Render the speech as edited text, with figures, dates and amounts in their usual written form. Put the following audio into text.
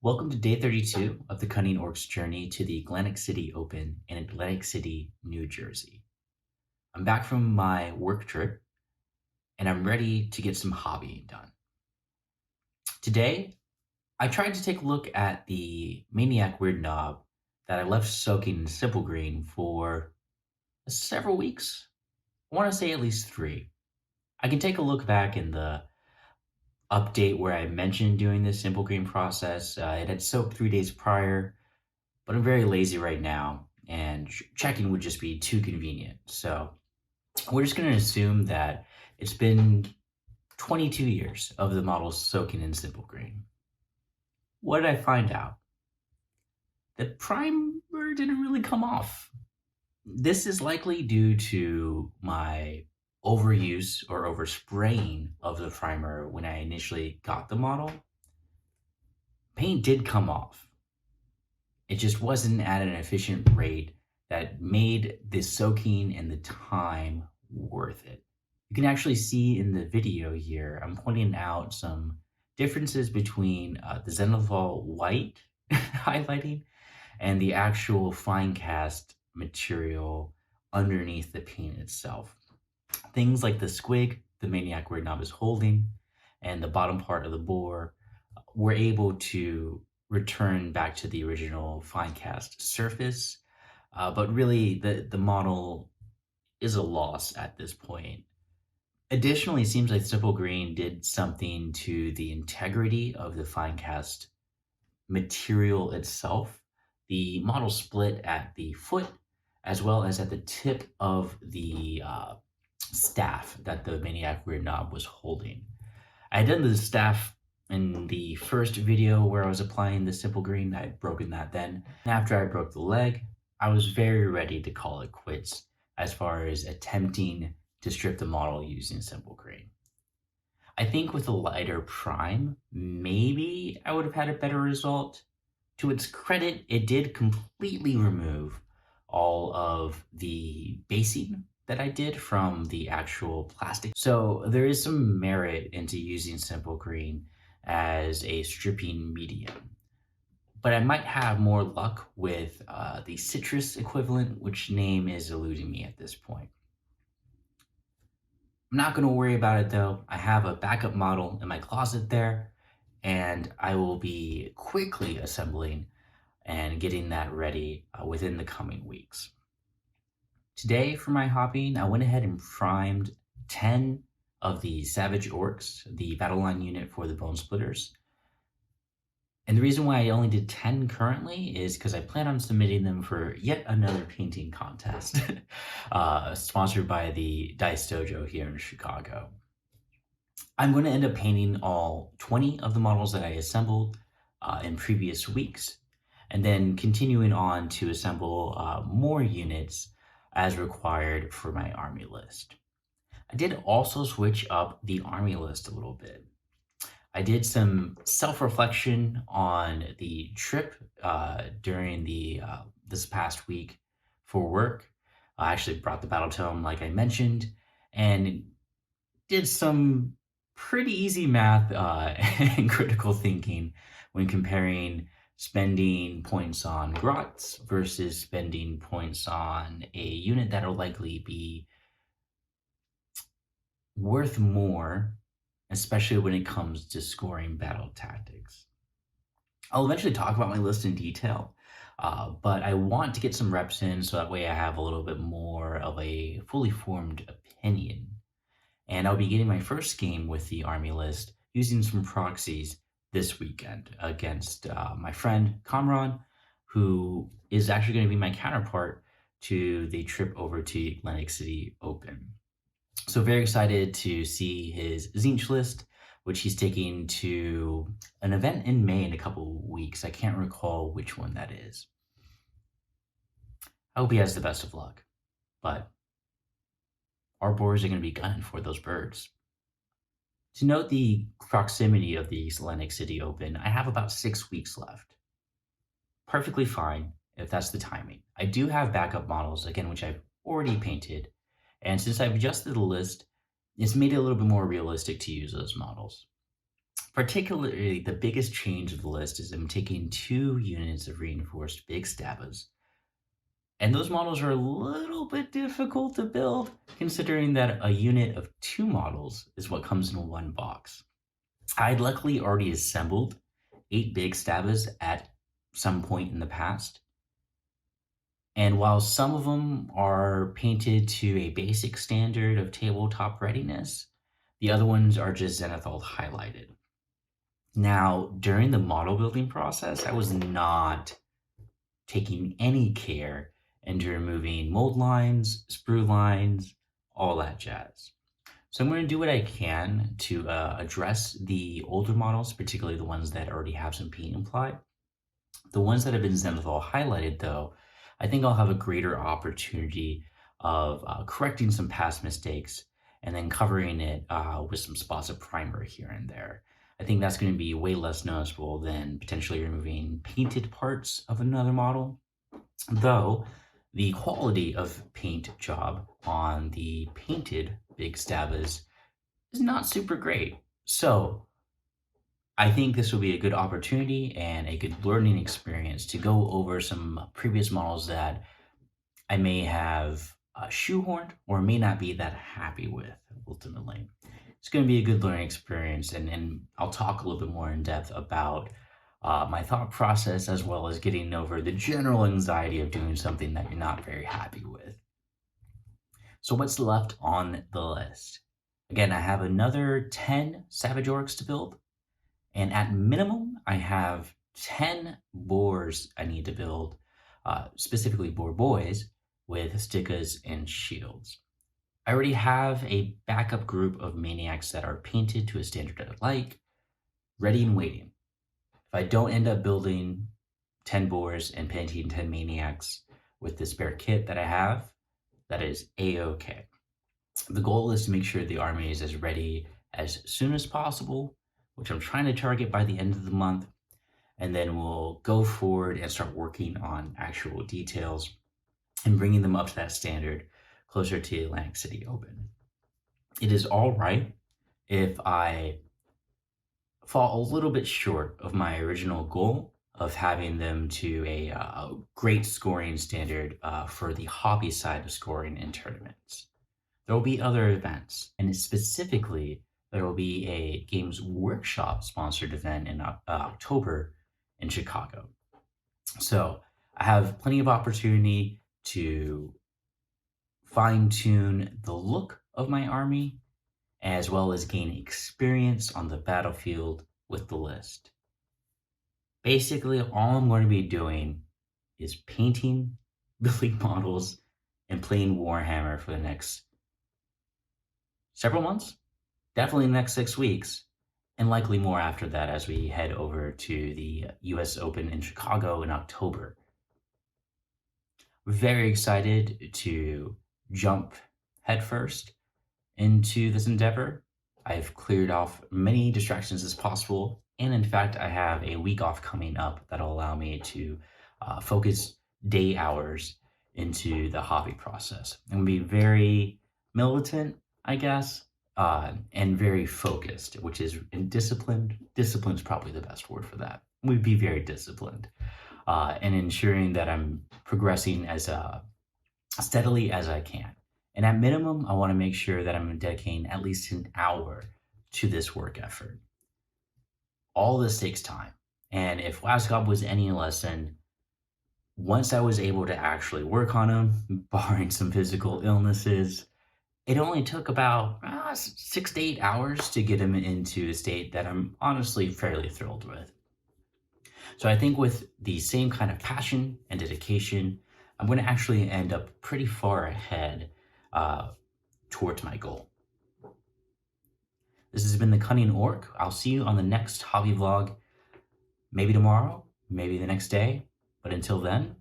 Welcome to day 32 of the Kunnin Orruk's journey to the Atlantic City Open in Atlantic City, New Jersey. I'm back from my work trip and I'm ready to get some hobbying done. Today, I tried to take a look at the Maniac Weird Knob that I left soaking in Simple Green for several weeks. I want to say at least 3. I can take a look back in the update where I mentioned doing this Simple Green process. It had soaked 3 days prior, but I'm very lazy right now, and checking would just be too convenient. So we're just going to assume that it's been 22 years of the model soaking in Simple Green. What did I find out? The primer didn't really come off. This is likely due to my overuse or overspraying of the primer when I initially got the model. Paint did come off. It just wasn't at an efficient rate that made the soaking and the time worth it. You can actually see in the video here, I'm pointing out some differences between the Zenithal white highlighting and the actual fine cast material underneath the paint itself. Things like the squig the Maniac Weird Knob is holding and the bottom part of the bore were able to return back to the original fine cast surface, but really the model is a loss at this point. Additionally, it seems like Simple Green did something to the integrity of the fine cast material itself. The model split at the foot as well as at the tip of the staff that the Maniac Weird Knob was holding. I had done the staff in the first video where I was applying the Simple Green. I had broken that then. After I broke the leg, I was very ready to call it quits as far as attempting to strip the model using Simple Green. I think with a lighter prime, maybe I would have had a better result. To its credit, it did completely remove all of the basing that I did from the actual plastic. So there is some merit into using Simple Green as a stripping medium. But I might have more luck with the citrus equivalent, which name is eluding me at this point. I'm not going to worry about it though. I have a backup model in my closet there, and I will be quickly assembling and getting that ready within the coming weeks. Today for my hobbying, I went ahead and primed 10 of the Savage Orcs, the battle line unit for the Bone Splitters. And the reason why I only did 10 currently is because I plan on submitting them for yet another painting contest, sponsored by the Dice Dojo here in Chicago. I'm going to end up painting all 20 of the models that I assembled in previous weeks, and then continuing on to assemble more units as required for my army list. I did also switch up the army list a little bit. I did some self-reflection on the trip during this past week for work. I actually brought the battle tome like I mentioned, and did some pretty easy math and critical thinking when comparing spending points on grots versus spending points on a unit that'll likely be worth more, especially when it comes to scoring battle tactics. I'll eventually talk about my list in detail, but I want to get some reps in so that way I have a little bit more of a fully formed opinion. And I'll be getting my first game with the army list using some proxies this weekend against my friend Kamran, who is actually going to be my counterpart to the trip over to Atlantic City Open. So very excited to see his Zinch list, which he's taking to an event in May in a couple weeks. I can't recall which one that is. I hope he has the best of luck, but our boars are going to be gunning for those birds. To note the proximity of the Atlantic City Open, I have about 6 weeks left. Perfectly fine if that's the timing. I do have backup models, again, which I've already painted, and since I've adjusted the list, it's made it a little bit more realistic to use those models. Particularly, the biggest change of the list is I'm taking 2 units of reinforced big stabbas. And those models are a little bit difficult to build, considering that a unit of 2 models is what comes in one box. I'd luckily already assembled 8 big stabbas at some point in the past. And while some of them are painted to a basic standard of tabletop readiness, the other ones are just zenithal highlighted. Now, during the model building process, I was not taking any care into removing mold lines, sprue lines, all that jazz. So I'm going to do what I can to address the older models, particularly the ones that already have some paint applied. The ones that have been zenithal highlighted, though, I think I'll have a greater opportunity of correcting some past mistakes and then covering it with some spots of primer here and there. I think that's going to be way less noticeable than potentially removing painted parts of another model, though the quality of paint job on the painted big stabbas is not super great. So I think this will be a good opportunity and a good learning experience to go over some previous models that I may have shoehorned or may not be that happy with ultimately. It's going to be a good learning experience, and I'll talk a little bit more in depth about my thought process as well as getting over the general anxiety of doing something that you're not very happy with. So, what's left on the list? Again, I have another 10 Savage Orcs to build. And at minimum, I have 10 boars I need to build, specifically boar boys, with stickas and shields. I already have a backup group of maniacs that are painted to a standard I like, ready and waiting. If I don't end up building 10 boars and painting 10 maniacs with the spare kit that I have, that is a-okay. The goal is to make sure the army is as ready as soon as possible, which I'm trying to target by the end of the month, and then we'll go forward and start working on actual details and bringing them up to that standard closer to Atlantic City Open. It is all right if I fall a little bit short of my original goal of having them to a great scoring standard for the hobby side of scoring in tournaments. There will be other events, and specifically, there will be a Games Workshop sponsored event in October in Chicago. So I have plenty of opportunity to fine tune the look of my army, as well as gain experience on the battlefield with the list. Basically, all I'm going to be doing is painting building models and playing Warhammer for the next several months, definitely the next 6 weeks, and likely more after that as we head over to the US Open in Chicago in October. Very excited to jump headfirst into this endeavor. I've cleared off many distractions as possible, and in fact, I have a week off coming up that'll allow me to focus day hours into the hobby process. I'm gonna be very militant, I guess, and very focused, which is disciplined. Discipline is probably the best word for that. We'd be very disciplined, and ensuring that I'm progressing as steadily as I can. And at minimum, I want to make sure that I'm dedicating at least an hour to this work effort. All this takes time. And if Last Gob was any lesson, once I was able to actually work on them, barring some physical illnesses, it only took about 6 to 8 hours to get him into a state that I'm honestly fairly thrilled with. So I think with the same kind of passion and dedication, I'm going to actually end up pretty far ahead towards my goal. This has been the Kunnin Orruk. I'll see you on the next hobby vlog, maybe tomorrow, maybe the next day. But until then,